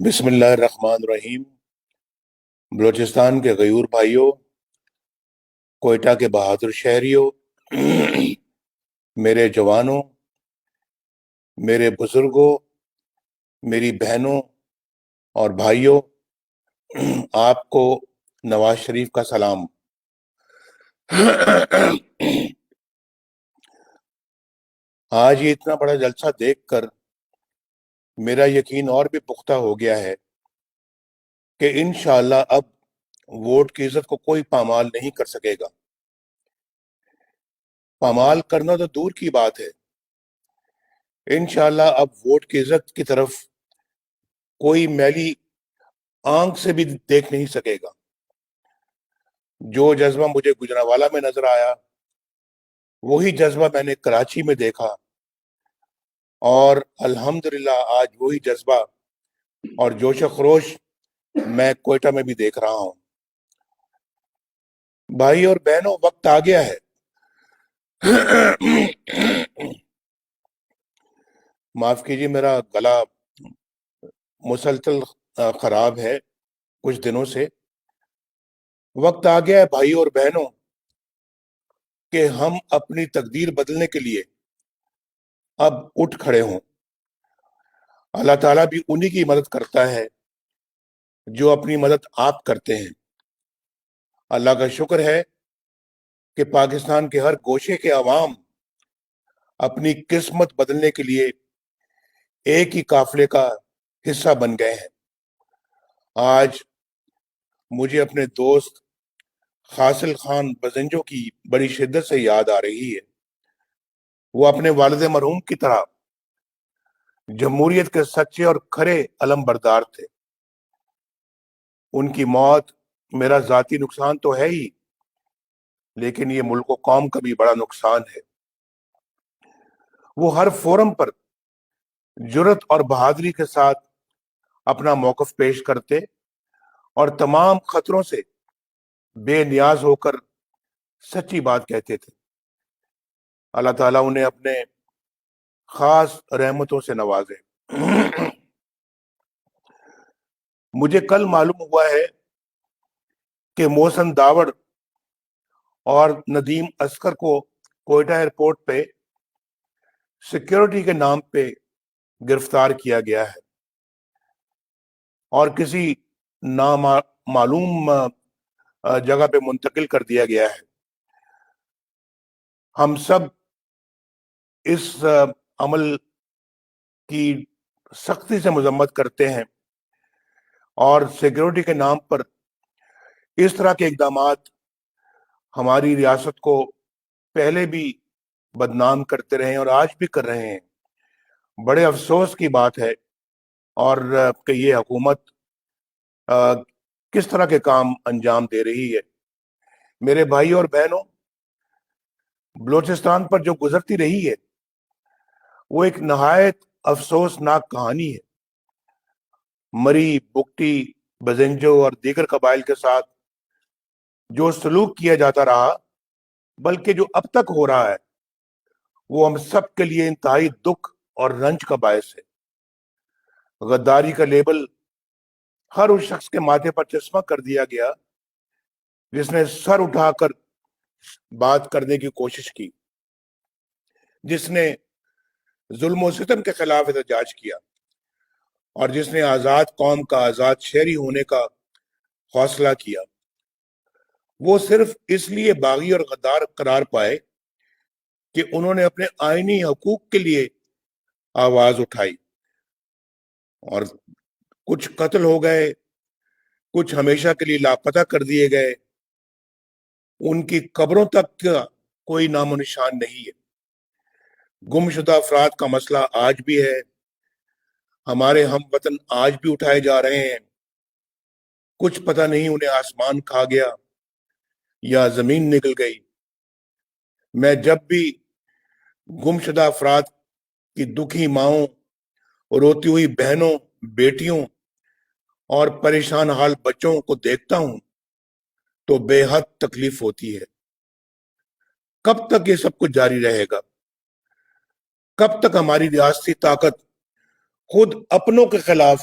بسم اللہ الرحمن الرحیم۔ بلوچستان کے غیور بھائیوں، کوئٹہ کے بہادر شہریوں، میرے جوانوں، میرے بزرگوں، میری بہنوں اور بھائیوں، آپ کو نواز شریف کا سلام۔ آج یہ اتنا بڑا جلسہ دیکھ کر میرا یقین اور بھی پختہ ہو گیا ہے کہ انشاءاللہ اب ووٹ کی عزت کو کوئی پامال نہیں کر سکے گا۔ پامال کرنا تو دور کی بات ہے، انشاءاللہ اب ووٹ کی عزت کی طرف کوئی میلی آنکھ سے بھی دیکھ نہیں سکے گا۔ جو جذبہ مجھے گجرانوالہ میں نظر آیا، وہی جذبہ میں نے کراچی میں دیکھا، اور الحمدللہ آج وہی جذبہ اور جوش و خروش میں کوئٹہ میں بھی دیکھ رہا ہوں۔ بھائی اور بہنوں، وقت آ گیا ہے۔ معاف کیجیے، میرا گلا مسلسل خراب ہے کچھ دنوں سے۔ وقت آ گیا ہے بھائی اور بہنوں کہ ہم اپنی تقدیر بدلنے کے لیے اب اٹھ کھڑے ہوں۔ اللہ تعالیٰ بھی انہی کی مدد کرتا ہے جو اپنی مدد آپ کرتے ہیں۔ اللہ کا شکر ہے کہ پاکستان کے ہر گوشے کے عوام اپنی قسمت بدلنے کے لیے ایک ہی قافلے کا حصہ بن گئے ہیں۔ آج مجھے اپنے دوست خاصل خان بزنجو کی بڑی شدت سے یاد آ رہی ہے۔ وہ اپنے والد مرحوم کی طرح جمہوریت کے سچے اور کھرے علم بردار تھے۔ ان کی موت میرا ذاتی نقصان تو ہے ہی، لیکن یہ ملک و قوم کا بھی بڑا نقصان ہے۔ وہ ہر فورم پر جرت اور بہادری کے ساتھ اپنا موقف پیش کرتے اور تمام خطروں سے بے نیاز ہو کر سچی بات کہتے تھے۔ اللہ تعالیٰ انہیں اپنے خاص رحمتوں سے نوازے۔ مجھے کل معلوم ہوا ہے کہ محسن داوڑ اور ندیم اصغر کو کوئٹہ ایئرپورٹ پہ سیکیورٹی کے نام پہ گرفتار کیا گیا ہے اور کسی نامعلوم جگہ پہ منتقل کر دیا گیا ہے۔ ہم سب اس عمل کی سختی سے مذمت کرتے ہیں، اور سیکیورٹی کے نام پر اس طرح کے اقدامات ہماری ریاست کو پہلے بھی بدنام کرتے رہے ہیں اور آج بھی کر رہے ہیں۔ بڑے افسوس کی بات ہے اور کہ یہ حکومت کس طرح کے کام انجام دے رہی ہے۔ میرے بھائی اور بہنوں، بلوچستان پر جو گزرتی رہی ہے وہ ایک نہایت افسوسناک کہانی ہے۔ مری، بگٹی، بزنجو اور دیگر قبائل کے ساتھ جو سلوک کیا جاتا رہا، بلکہ جو اب تک ہو رہا ہے، وہ ہم سب کے لیے انتہائی دکھ اور رنج کا باعث ہے۔ غداری کا لیبل ہر اس شخص کے ماتھے پر چسپاں کر دیا گیا جس نے سر اٹھا کر بات کرنے کی کوشش کی، جس نے ظلم و ستم کے خلاف احتجاج کیا، اور جس نے آزاد قوم کا، آزاد شہری ہونے کا حوصلہ کیا۔ وہ صرف اس لیے باغی اور غدار قرار پائے کہ انہوں نے اپنے آئینی حقوق کے لیے آواز اٹھائی، اور کچھ قتل ہو گئے، کچھ ہمیشہ کے لیے لاپتہ کر دیے گئے۔ ان کی قبروں تک کا کوئی نام و نشان نہیں ہے۔ گم شدہ افراد کا مسئلہ آج بھی ہے۔ ہمارے ہم وطن آج بھی اٹھائے جا رہے ہیں۔ کچھ پتہ نہیں انہیں آسمان کھا گیا یا زمین نکل گئی۔ میں جب بھی گم شدہ افراد کی دکھی ماؤں، روتی ہوئی بہنوں، بیٹیوں اور پریشان حال بچوں کو دیکھتا ہوں تو بے حد تکلیف ہوتی ہے۔ کب تک یہ سب کچھ جاری رہے گا؟ کب تک ہماری ریاستی طاقت خود اپنوں کے خلاف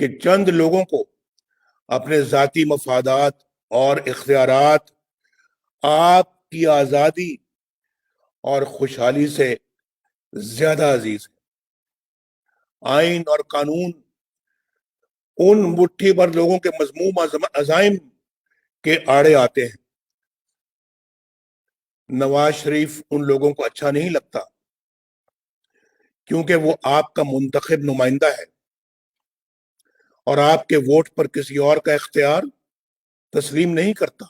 کہ چند لوگوں کو اپنے ذاتی مفادات اور اختیارات آپ کی آزادی اور خوشحالی سے زیادہ عزیز ہے۔ آئین اور قانون ان مٹھی بھر لوگوں کے مذموم عزائم کے آڑے آتے ہیں۔ نواز شریف ان لوگوں کو اچھا نہیں لگتا، کیونکہ وہ آپ کا منتخب نمائندہ ہے اور آپ کے ووٹ پر کسی اور کا اختیار تسلیم نہیں کرتا۔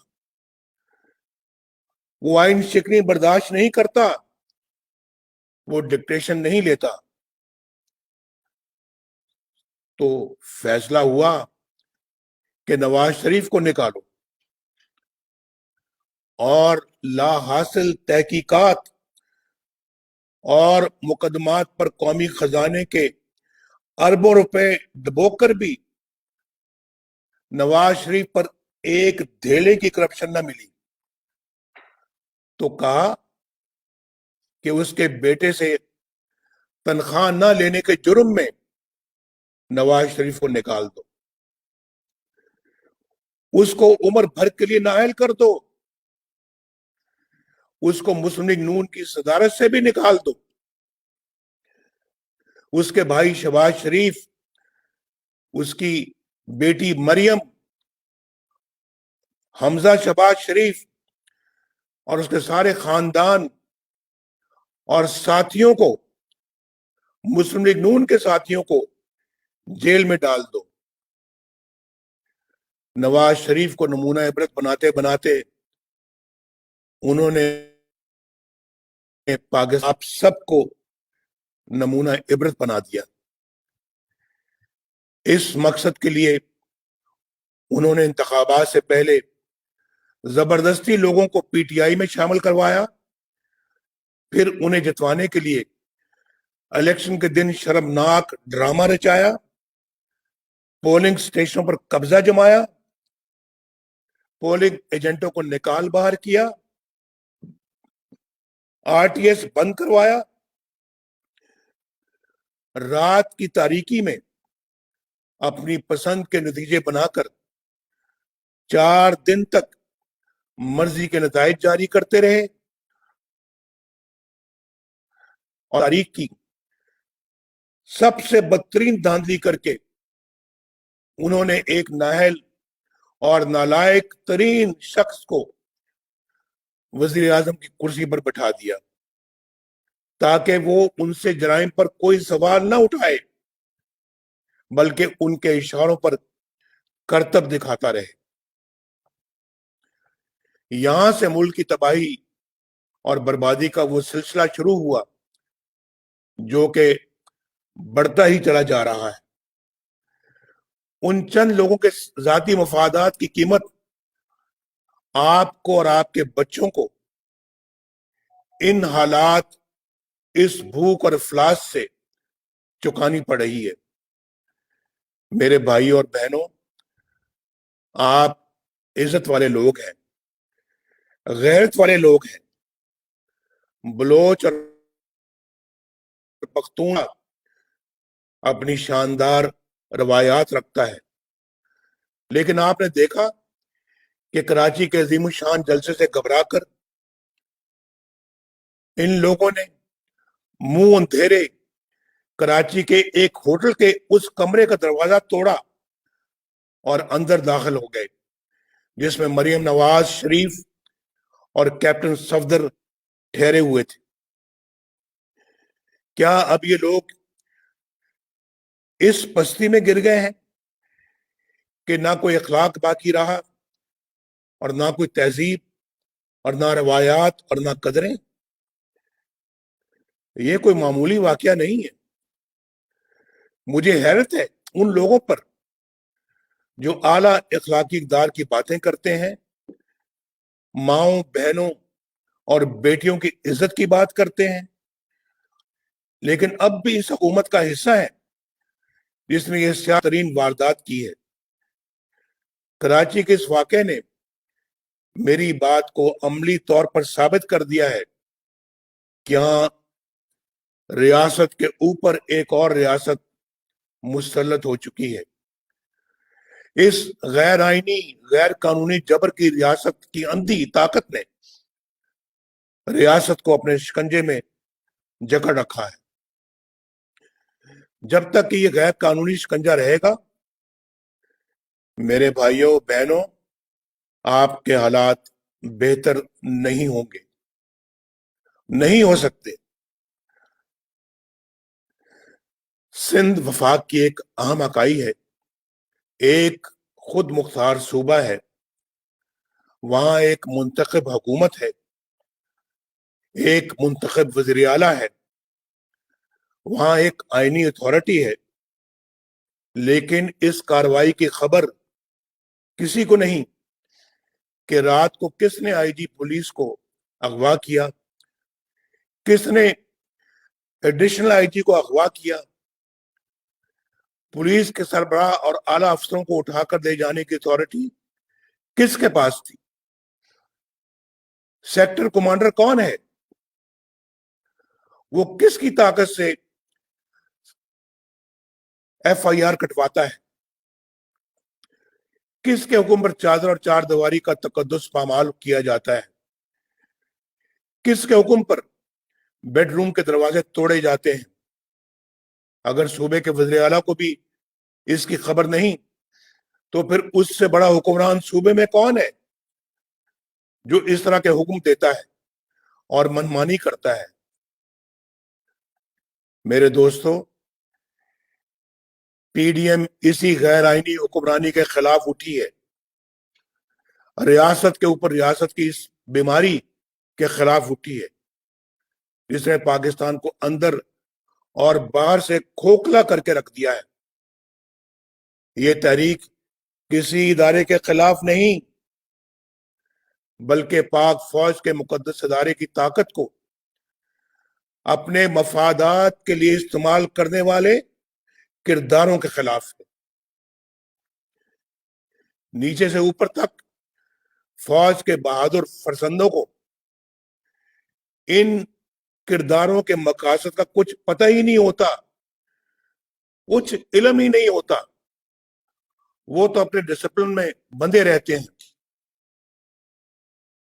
وہ آئین شکنی برداشت نہیں کرتا، وہ ڈکٹیشن نہیں لیتا۔ تو فیصلہ ہوا کہ نواز شریف کو نکالو اور لا حاصل تحقیقات اور مقدمات پر قومی خزانے کے اربوں روپے ڈبو کر بھی نواز شریف پر ایک دھیلے کی کرپشن نہ ملی، تو کہا کہ اس کے بیٹے سے تنخواہ نہ لینے کے جرم میں نواز شریف کو نکال دو، اس کو عمر بھر کے لیے نااہل کر دو، اس کو مسلم لیگ نون کی صدارت سے بھی نکال دو، اس کے بھائی شہباز شریف، اس کی بیٹی مریم، حمزہ شہباز شریف اور اس کے سارے خاندان اور ساتھیوں کو، مسلم لیگ نون کے ساتھیوں کو جیل میں ڈال دو۔ نواز شریف کو نمونہ عبرت بناتے بناتے انہوں نے پاکستان آپ سب کو نمونہ عبرت بنا دیا۔ اس مقصد کے لیے انہوں نے انتخابات سے پہلے زبردستی لوگوں کو پی ٹی آئی میں شامل کروایا، پھر انہیں جتوانے کے لیے الیکشن کے دن شرمناک ڈرامہ رچایا، پولنگ سٹیشنوں پر قبضہ جمایا، پولنگ ایجنٹوں کو نکال باہر کیا، آر ٹی ایس بند کروایا، رات کی تاریکی میں اپنی پسند کے نتیجے بنا کر 4 دن تک مرضی کے نتائج جاری کرتے رہے، اور تاریخ کی سب سے بدترین دھاندلی کر کے انہوں نے ایک نااہل اور نالائق ترین شخص کو وزیر اعظم کی کرسی پر بٹھا دیا، تاکہ وہ ان سے جرائم پر کوئی سوال نہ اٹھائے بلکہ ان کے اشاروں پر کرتب دکھاتا رہے۔ یہاں سے ملک کی تباہی اور بربادی کا وہ سلسلہ شروع ہوا جو کہ بڑھتا ہی چلا جا رہا ہے۔ ان چند لوگوں کے ذاتی مفادات کی قیمت آپ کو اور آپ کے بچوں کو ان حالات، اس بھوک اور افلاس سے چکانی پڑ رہی ہے۔ میرے بھائی اور بہنوں، آپ عزت والے لوگ ہیں، غیرت والے لوگ ہیں۔ بلوچ اور پختون اپنی شاندار روایات رکھتا ہے، لیکن آپ نے دیکھا کہ کراچی کے عظیم الشان جلسے سے گھبرا کر ان لوگوں نے منہ اندھیرے کراچی کے ایک ہوٹل کے اس کمرے کا دروازہ توڑا اور اندر داخل ہو گئے جس میں مریم نواز شریف اور کیپٹن صفدر ٹھہرے ہوئے تھے۔ کیا اب یہ لوگ اس پستی میں گر گئے ہیں کہ نہ کوئی اخلاق باقی رہا اور نہ کوئی تہذیب اور نہ روایات اور نہ قدریں؟ یہ کوئی معمولی واقعہ نہیں ہے۔ مجھے حیرت ہے ان لوگوں پر جو اعلیٰ اخلاقی اقدار کی باتیں کرتے ہیں، ماؤں، بہنوں اور بیٹیوں کی عزت کی بات کرتے ہیں، لیکن اب بھی اس حکومت کا حصہ ہے جس نے یہ سیاہ ترین واردات کی ہے۔ کراچی کے اس واقعے نے میری بات کو عملی طور پر ثابت کر دیا ہے کہ یہاں ریاست کے اوپر ایک اور ریاست مسلط ہو چکی ہے۔ اس غیر آئینی غیر قانونی جبر کی ریاست کی اندھی طاقت نے ریاست کو اپنے شکنجے میں جکڑ رکھا ہے. جب تک کہ یہ غیر قانونی شکنجہ رہے گا میرے بھائیوں بہنوں آپ کے حالات بہتر نہیں ہوں گے, نہیں ہو سکتے. سندھ وفاق کی ایک اہم اکائی ہے, ایک خود مختار صوبہ ہے, وہاں ایک منتخب حکومت ہے, ایک منتخب وزیر اعلیٰ ہے, وہاں ایک آئینی اتھارٹی ہے, لیکن اس کارروائی کی خبر کسی کو نہیں کہ رات کو کس نے آئی جی پولیس کو اغوا کیا, کس نے ایڈیشنل آئی جی کو اغوا کیا, پولیس کے سربراہ اور اعلی افسروں کو اٹھا کر لے جانے کی اتھارٹی کس کے پاس تھی, سیکٹر کمانڈر کون ہے, وہ کس کی طاقت سے ایف آئی آر کٹواتا ہے, کس کے حکم پر چادر اور چار دیواری کا تقدس پامال کیا جاتا ہے, کس کے حکم پر بیڈ روم کے دروازے توڑے جاتے ہیں. اگر صوبے کے وزیر اعلیٰ کو بھی اس کی خبر نہیں تو پھر اس سے بڑا حکمران صوبے میں کون ہے جو اس طرح کے حکم دیتا ہے اور منمانی کرتا ہے. میرے دوستو, پی ڈی ایم اسی غیر آئینی حکمرانی کے خلاف اٹھی ہے, ریاست کے اوپر ریاست کی اس بیماری کے خلاف اٹھی ہے جس نے پاکستان کو اندر اور باہر سے کھوکھلا کر کے رکھ دیا ہے. یہ تحریک کسی ادارے کے خلاف نہیں بلکہ پاک فوج کے مقدس ادارے کی طاقت کو اپنے مفادات کے لیے استعمال کرنے والے کرداروں کے خلاف ہے. نیچے سے اوپر تک فوج کے بہادر فرزندوں کو ان کرداروں کے مقاصد کا کچھ پتہ ہی نہیں ہوتا, کچھ علم ہی نہیں ہوتا. وہ تو اپنے ڈسپلن میں بندے رہتے ہیں,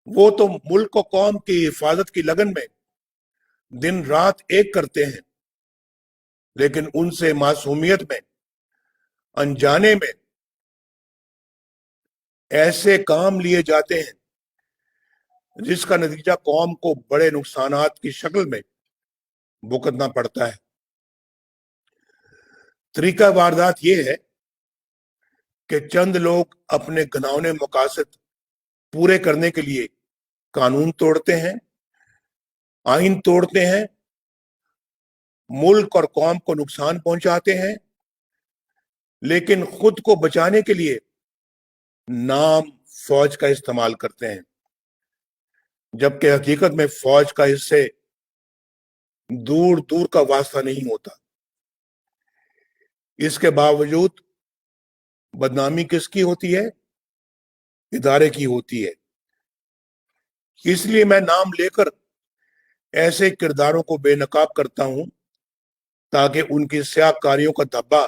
وہ تو ملک و قوم کی حفاظت کی لگن میں دن رات ایک کرتے ہیں, لیکن ان سے معصومیت میں انجانے میں ایسے کام لیے جاتے ہیں جس کا نتیجہ قوم کو بڑے نقصانات کی شکل میں بھگتنا پڑتا ہے. طریقہ واردات یہ ہے کہ چند لوگ اپنے گھناؤنے مقاصد پورے کرنے کے لیے قانون توڑتے ہیں, آئین توڑتے ہیں, ملک اور قوم کو نقصان پہنچاتے ہیں, لیکن خود کو بچانے کے لیے نام فوج کا استعمال کرتے ہیں, جبکہ حقیقت میں فوج کا اس سے دور دور کا واسطہ نہیں ہوتا. اس کے باوجود بدنامی کس کی ہوتی ہے؟ ادارے کی ہوتی ہے. اس لیے میں نام لے کر ایسے کرداروں کو بے نقاب کرتا ہوں تاکہ ان کی سیاہ کاریوں کا دھبا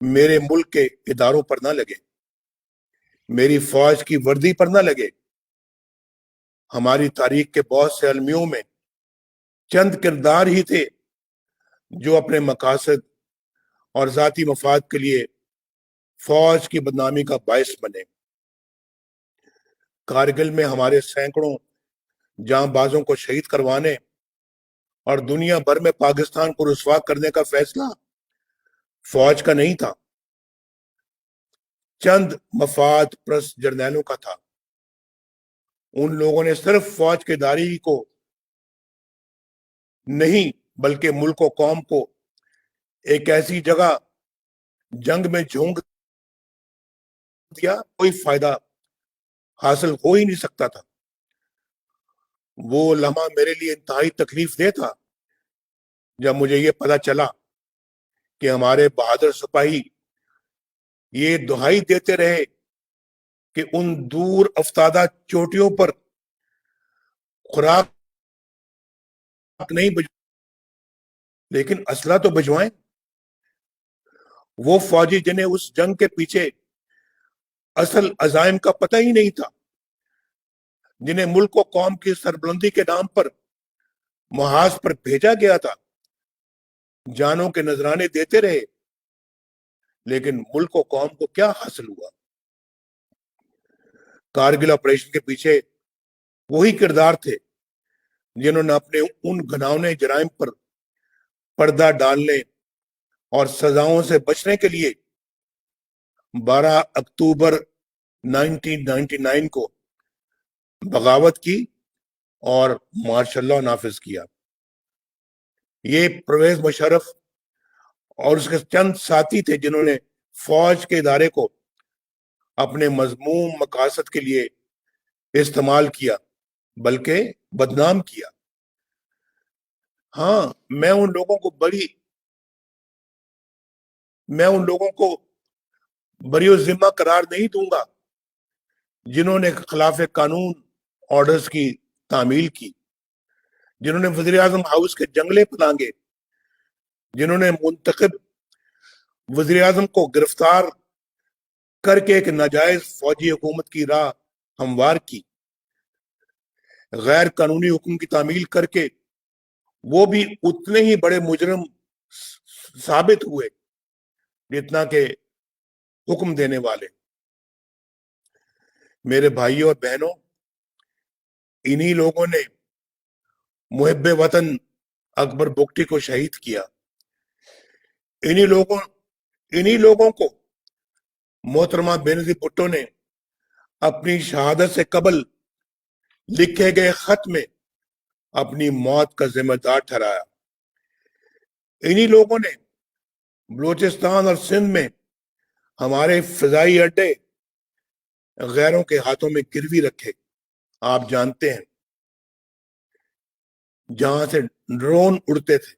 میرے ملک کے اداروں پر نہ لگے, میری فوج کی وردی پر نہ لگے. ہماری تاریخ کے بہت سے المیوں میں چند کردار ہی تھے جو اپنے مقاصد اور ذاتی مفاد کے لیے فوج کی بدنامی کا باعث بنے. کارگل میں ہمارے سینکڑوں جاں بازوں کو شہید کروانے اور دنیا بھر میں پاکستان کو رسوا کرنے کا فیصلہ فوج کا نہیں تھا, چند مفاد پرست جرنیلوں کا تھا. ان لوگوں نے صرف فوج کے داری کو نہیں بلکہ ملک و قوم کو ایک ایسی جگہ جنگ میں جھونک دیا کوئی فائدہ حاصل ہو ہی نہیں سکتا تھا. وہ لمحہ میرے لیے انتہائی تکلیف دہ تھا جب مجھے یہ پتا چلا کہ ہمارے بہادر سپاہی یہ دہائی دیتے رہے کہ ان دور افتادہ چوٹیوں پر خوراک نہیں لیکن اسلحہ تو بھجوائیں. وہ فوجی جنہیں اس جنگ کے پیچھے اصل عزائم کا پتہ ہی نہیں تھا، جنہیں ملک و قوم کی سربلندی کے نام پر محاذ پر بھیجا گیا تھا، جانوں کے نذرانے دیتے رہے، لیکن ملک و قوم کو کیا حاصل ہوا؟ کارگل آپریشن کے پیچھے وہی کردار تھے جنہوں نے اپنے ان گھناؤنے جرائم پر پردہ ڈالنے اور سزاؤں سے بچنے کے لیے 12 اکتوبر 1999 کو بغاوت کی اور مارشل لاء نافذ کیا۔ یہ پرویز مشرف اور اس کے چند ساتھی تھے جنہوں نے فوج کے ادارے کو اپنے مذموم مقاصد کے لیے استعمال کیا، بلکہ بدنام کیا۔ ہاں، میں ان لوگوں کو بری و ذمہ قرار نہیں دوں گا جنہوں نے خلاف قانون آرڈرز کی تعمیل کی، جنہوں نے وزیر اعظم ہاؤس کے جنگلے پلانگے، جنہوں نے منتخب وزیر اعظم کو گرفتار کر کے ایک ناجائز فوجی حکومت کی راہ ہموار کی، غیر قانونی حکم کی تعمیل کر کے وہ بھی اتنے ہی بڑے مجرم ثابت ہوئے جتنا کہ حکم دینے والے۔ میرے بھائیوں اور بہنوں، انہی لوگوں نے محب وطن اکبر بگٹی کو شہید کیا۔ انہی لوگوں کو محترمہ بینظیر بھٹو نے اپنی شہادت سے قبل لکھے گئے خط میں اپنی موت کا ذمہ دار ٹھہرایا۔ انہی لوگوں نے بلوچستان اور سندھ میں ہمارے فضائی اڈے غیروں کے ہاتھوں میں گروی رکھے، آپ جانتے ہیں، جہاں سے ڈرون اڑتے تھے۔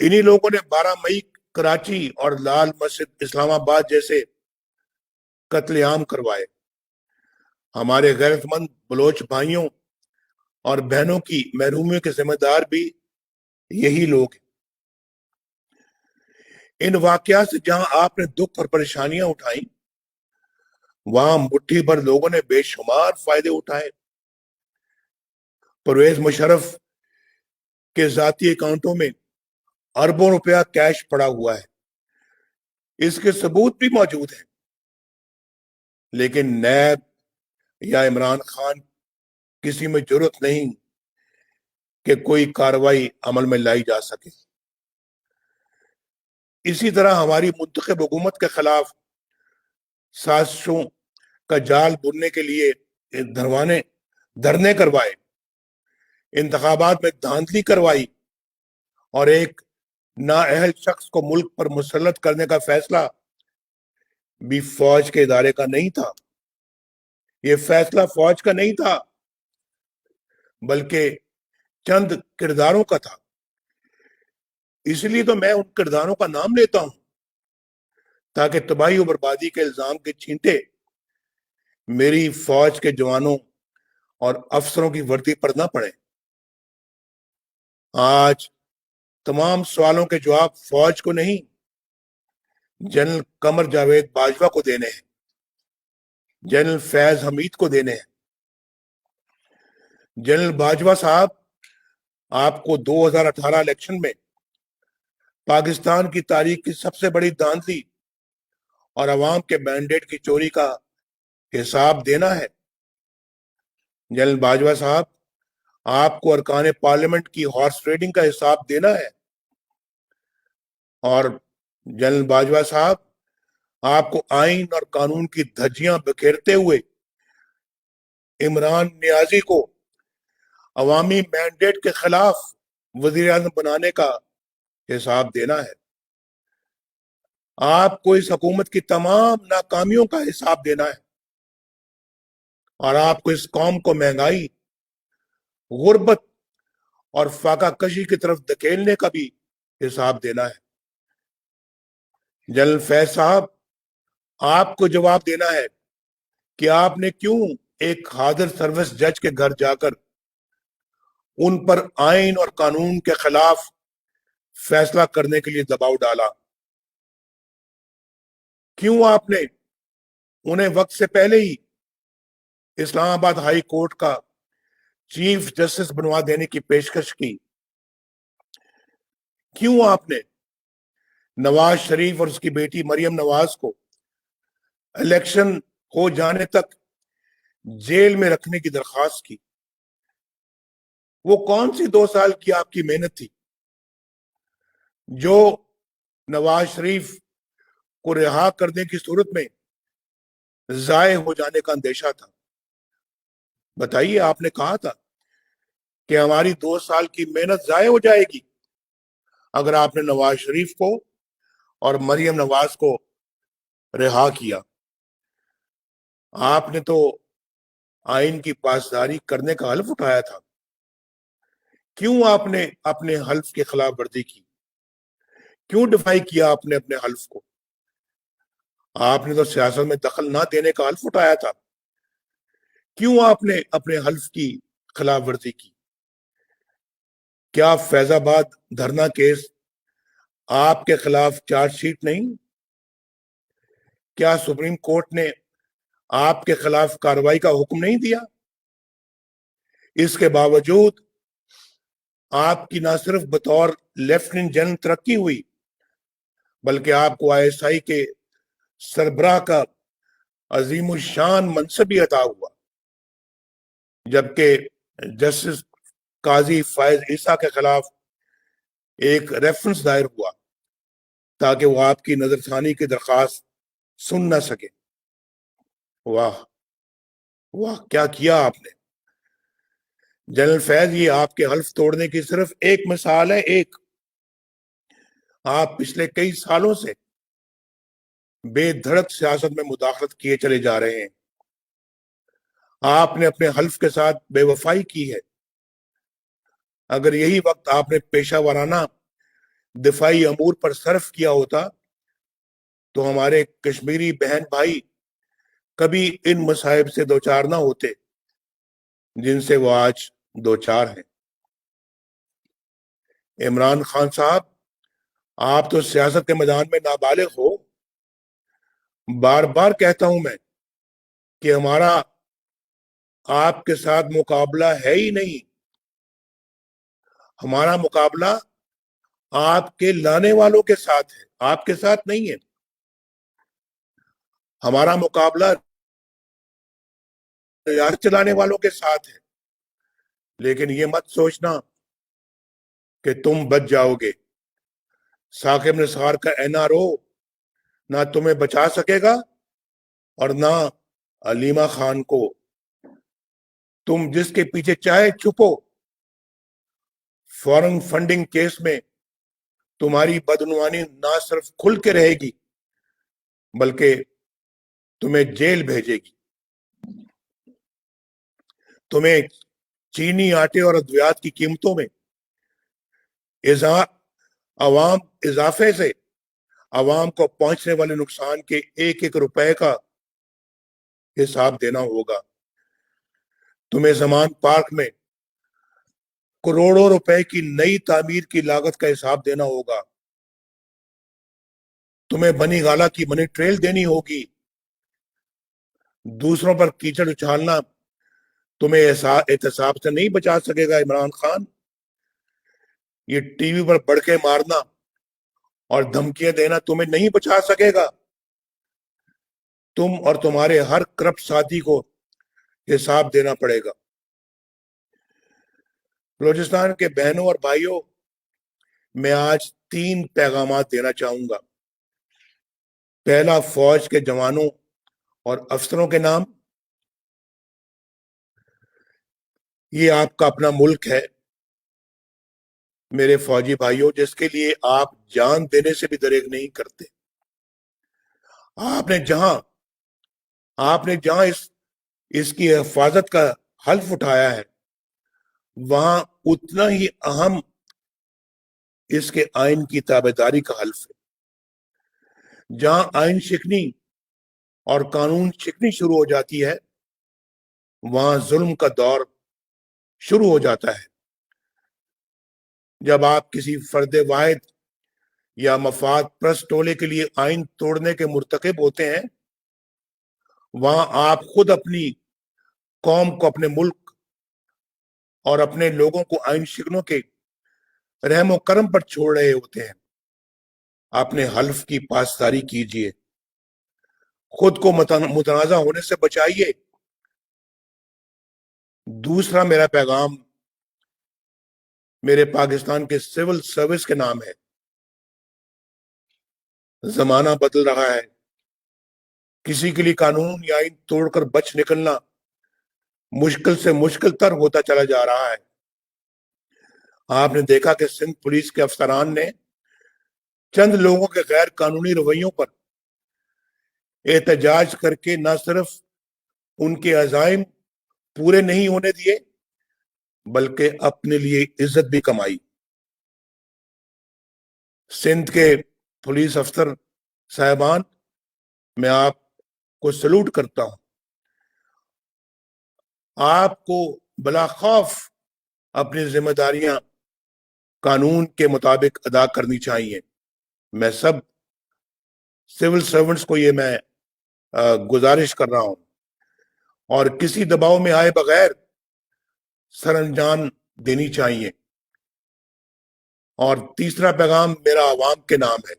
انہی لوگوں نے 12 مئی کراچی اور لال مسجد اسلام آباد جیسے قتل عام کروائے۔ ہمارے غیرت مند بلوچ بھائیوں اور بہنوں کی محرومیوں کے ذمہ دار بھی یہی لوگ ہیں۔ ان واقعات سے جہاں آپ نے دکھ اور پریشانیاں اٹھائیں، وہاں مٹھی بھر لوگوں نے بے شمار فائدے اٹھائے۔ پرویز مشرف کے ذاتی اکاؤنٹوں میں اربوں روپیہ کیش پڑا ہوا ہے، اس کے ثبوت بھی موجود ہیں، لیکن نیب یا عمران خان کسی میں جرت نہیں کہ کوئی کارروائی عمل میں لائی جا سکے۔ اسی طرح ہماری منتخب حکومت کے خلاف سازشوں کا جال بننے کے لیے دھرنے کروائے، انتخابات میں دھاندلی کروائی اور ایک نااہل شخص کو ملک پر مسلط کرنے کا فیصلہ بھی فوج کے ادارے کا نہیں تھا۔ یہ فیصلہ فوج کا نہیں تھا، بلکہ چند کرداروں کا تھا۔ اس لیے تو میں ان کرداروں کا نام لیتا ہوں تاکہ تباہی و بربادی کے الزام کے چھینٹے میری فوج کے جوانوں اور افسروں کی وردی پر نہ پڑے۔ آج تمام سوالوں کے جواب فوج کو نہیں، جنرل قمر جاوید باجوہ کو دینے ہیں، جنرل فیض حمید کو دینے ہیں۔ جنرل باجوہ صاحب، آپ کو 2018 الیکشن میں پاکستان کی تاریخ کی سب سے بڑی دھاندلی اور عوام کے مینڈیٹ کی چوری کا حساب دینا ہے۔ جنرل باجوہ صاحب، آپ کو ارکان پارلیمنٹ کی ہارس ٹریڈنگ کا حساب دینا ہے، اور جنرل باجوہ صاحب، آپ کو آئین اور قانون کی دھجیاں بکھیرتے ہوئے عمران نیازی کو عوامی مینڈیٹ کے خلاف وزیر اعظم بنانے کا حساب دینا ہے۔ آپ کو اس حکومت کی تمام ناکامیوں کا حساب دینا ہے، اور آپ کو اس قوم کو مہنگائی، غربت اور فاقہ کشی کی طرف دھکیلنے کا بھی حساب دینا ہے۔ جنرل فیض صاحب، آپ کو جواب دینا ہے کہ آپ نے کیوں ایک حاضر سروس جج کے گھر جا کر ان پر آئین اور قانون کے خلاف فیصلہ کرنے کے لیے دباؤ ڈالا۔ کیوں آپ نے انہیں وقت سے پہلے ہی اسلام آباد ہائی کورٹ کا چیف جسٹس بنوا دینے کی پیشکش کی؟ کیوں آپ نے نواز شریف اور اس کی بیٹی مریم نواز کو الیکشن ہو جانے تک جیل میں رکھنے کی درخواست کی؟ وہ کون سی 2 سال کی آپ کی محنت تھی جو نواز شریف کو رہا کرنے کی صورت میں ضائع ہو جانے کا اندیشہ تھا؟ بتائیے، آپ نے کہا تھا کہ ہماری 2 سال کی محنت ضائع ہو جائے گی اگر آپ نے نواز شریف کو اور مریم نواز کو رہا کیا۔ آپ نے تو آئین کی پاسداری کرنے کا حلف اٹھایا تھا، کیوں آپ نے اپنے حلف کی خلاف ورزی کی؟ کیوں ڈیفائی کیا آپ نے اپنے حلف کو؟ آپ نے تو سیاست میں دخل نہ دینے کا حلف اٹھایا تھا، کیوں آپ نے اپنے حلف کی خلاف ورزی کی؟ کیا فیض آباد دھرنا کیس آپ کے خلاف چارج شیٹ نہیں؟ کیا سپریم کورٹ نے آپ کے خلاف کارروائی کا حکم نہیں دیا؟ اس کے باوجود آپ کی نہ صرف بطور لیفٹیننٹ جنرل ترقی ہوئی بلکہ آپ کو ISI کے سربراہ کا عظیم الشان منصب بھی عطا ہوا، جبکہ جسٹس قاضی فائز عیسیٰ کے خلاف ایک ریفرنس دائر ہوا تاکہ وہ آپ کی نظر ثانی کی درخواست سن نہ سکے۔ واہ واہ، کیا کیا آپ نے جنرل فیض! یہ آپ کے حلف توڑنے کی صرف ایک مثال ہے، ایک۔ آپ پچھلے کئی سالوں سے بے دھڑک سیاست میں مداخلت کیے چلے جا رہے ہیں۔ آپ نے اپنے حلف کے ساتھ بے وفائی کی ہے۔ اگر یہی وقت آپ نے پیشہ ورانہ دفاعی امور پر صرف کیا ہوتا تو ہمارے کشمیری بہن بھائی کبھی ان مصائب سے دوچار نہ ہوتے جن سے وہ آج دوچار ہیں۔ عمران خان صاحب، آپ تو سیاست کے میدان میں نابالغ ہو۔ بار بار کہتا ہوں میں کہ ہمارا آپ کے ساتھ مقابلہ ہے ہی نہیں۔ ہمارا مقابلہ آپ کے لانے والوں کے ساتھ ہے، آپ کے ساتھ نہیں ہے۔ ہمارا مقابلہ ریاست چلانے والوں کے ساتھ ہے۔ لیکن یہ مت سوچنا کہ تم بچ جاؤ گے۔ ثاقب نثار کا NRO نہ تمہیں بچا سکے گا اور نہ علیمہ خان کو۔ تم جس کے پیچھے چاہے چھپو، فورن فنڈنگ کیس میں تمہاری بدعنوانی نہ صرف کھل کے رہے گی بلکہ تمہیں جیل بھیجے گی۔ تمہیں چینی آٹے اور ادویات کی قیمتوں میں اضافے سے عوام کو پہنچنے والے نقصان کے ایک ایک روپے کا حساب دینا ہوگا۔ تمہیں زمان پارک میں کروڑوں روپے کی نئی تعمیر کی لاگت کا حساب دینا ہوگا۔ تمہیں بنی گالا کی منی ٹریل دینی ہوگی۔ دوسروں پر کیچڑ اچھالنا تمہیں احتساب سے نہیں بچا سکے گا عمران خان۔ یہ ٹی وی پر بڑکے مارنا اور دھمکیاں دینا تمہیں نہیں بچا سکے گا۔ تم اور تمہارے ہر کرپٹ ساتھی کو حساب دینا پڑے گا۔ بلوچستان کے بہنوں اور بھائیوں، میں آج 3 پیغامات دینا چاہوں گا۔ پہلا، فوج کے جوانوں اور افسروں کے نام۔ یہ آپ کا اپنا ملک ہے میرے فوجی بھائیوں، جس کے لیے آپ جان دینے سے بھی دریغ نہیں کرتے۔ آپ نے جہاں اس کی حفاظت کا حلف اٹھایا ہے وہاں اتنا ہی اہم اس کے آئین کی تابعداری کا حلف ہے۔ جہاں آئین شکنی اور قانون شکنی شروع ہو جاتی ہے وہاں ظلم کا دور شروع ہو جاتا ہے۔ جب آپ کسی فرد واحد یا مفاد پرست ٹولے کے لیے آئین توڑنے کے مرتکب ہوتے ہیں، وہاں آپ خود اپنی قوم کو، اپنے ملک اور اپنے لوگوں کو آئین شکنوں کے رحم و کرم پر چھوڑ رہے ہوتے ہیں۔ اپنے حلف کی پاسداری کیجیے، خود کو متنازع ہونے سے بچائیے۔ دوسرا میرا پیغام میرے پاکستان کے سول سروس کے نام ہے۔ زمانہ بدل رہا ہے، کسی کے لیے قانون یا آئین توڑ کر بچ نکلنا مشکل سے مشکل تر ہوتا چلا جا رہا ہے۔ آپ نے دیکھا کہ سندھ پولیس کے افسران نے چند لوگوں کے غیر قانونی رویوں پر احتجاج کر کے نہ صرف ان کے عزائم پورے نہیں ہونے دیے بلکہ اپنے لیے عزت بھی کمائی۔ سندھ کے پولیس افسر صاحبان، میں آپ کو سلوٹ کرتا ہوں۔ آپ کو بلا خوف اپنی ذمہ داریاں قانون کے مطابق ادا کرنی چاہیے۔ میں سب سول سرونٹس کو یہ میں گزارش کر رہا ہوں، اور کسی دباؤ میں آئے بغیر سر انجام دینی چاہیے۔ اور تیسرا پیغام میرا عوام کے نام ہے۔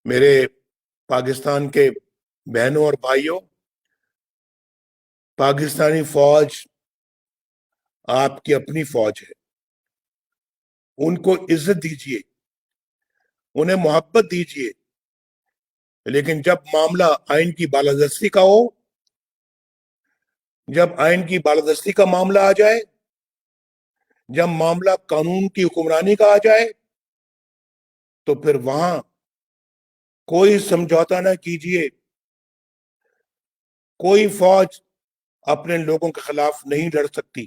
میرے پاکستان کے بہنوں اور بھائیوں، پاکستانی فوج آپ کی اپنی فوج ہے۔ ان کو عزت دیجیے، انہیں محبت دیجیے، لیکن جب معاملہ آئین کی بالادستی کا ہو، جب آئین کی بالادستی کا معاملہ آ جائے، جب معاملہ قانون کی حکمرانی کا آ جائے، تو پھر وہاں کوئی سمجھوتا نہ کیجیے۔ کوئی فوج اپنے لوگوں کے خلاف نہیں لڑ سکتی۔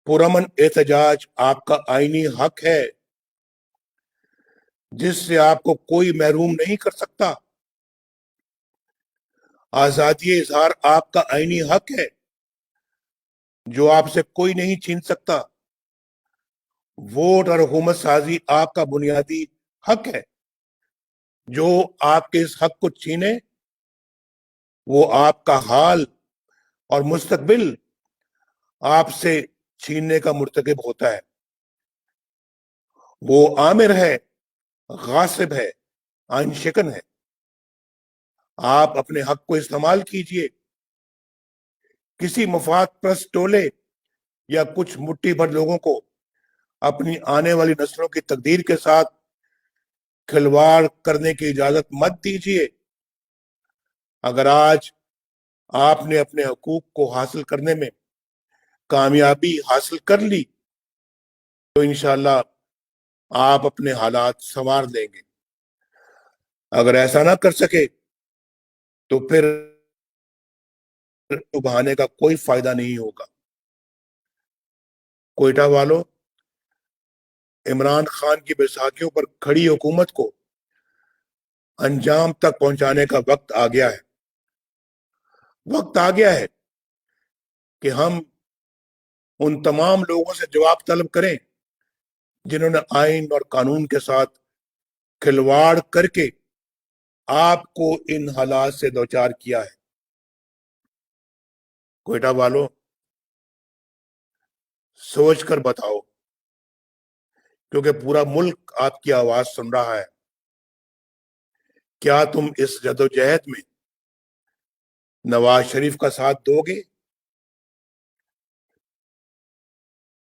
پرامن احتجاج آپ کا آئینی حق ہے، جس سے آپ کو کوئی محروم نہیں کر سکتا۔ آزادی اظہار آپ کا آئینی حق ہے، جو آپ سے کوئی نہیں چھین سکتا۔ ووٹ اور حکومت سازی آپ کا بنیادی حق ہے، جو آپ کے اس حق کو چھینے وہ آپ کا حال اور مستقبل آپ سے چھیننے کا مرتکب ہوتا ہے۔ وہ آمر ہے، غاصب ہے، آئین شکن ہے۔ آپ اپنے حق کو استعمال کیجئے۔ کسی مفاد پرست ٹولے یا کچھ مٹھی بھر لوگوں کو اپنی آنے والی نسلوں کی تقدیر کے ساتھ کھلواڑ کرنے کی اجازت مت دیجیے۔ اگر آج آپ نے اپنے حقوق کو حاصل کرنے میں کامیابی حاصل کر لی تو انشاءاللہ آپ اپنے حالات سنوار لیں گے۔ اگر ایسا نہ کر سکے تو پھر بہانے کا کوئی فائدہ نہیں ہوگا۔ کوئٹہ والوں، عمران خان کی بیساکھیوں پر کھڑی حکومت کو انجام تک پہنچانے کا وقت آ گیا ہے۔ وقت آ گیا ہے کہ ہم ان تمام لوگوں سے جواب طلب کریں جنہوں نے آئین اور قانون کے ساتھ کھلواڑ کر کے آپ کو ان حالات سے دوچار کیا ہے۔ کوئٹہ والوں، سوچ کر بتاؤ، کیونکہ پورا ملک آپ کی آواز سن رہا ہے۔ کیا تم اس جدوجہد میں نواز شریف کا ساتھ دو گے؟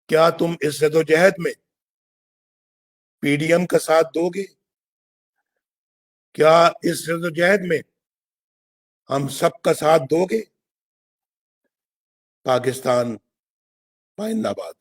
کیا تم اس جدوجہد میں پی ڈی ایم کا ساتھ دو گے؟ کیا اس جدوجہد میں ہم سب کا ساتھ دو گے؟ پاکستان زندہ باد۔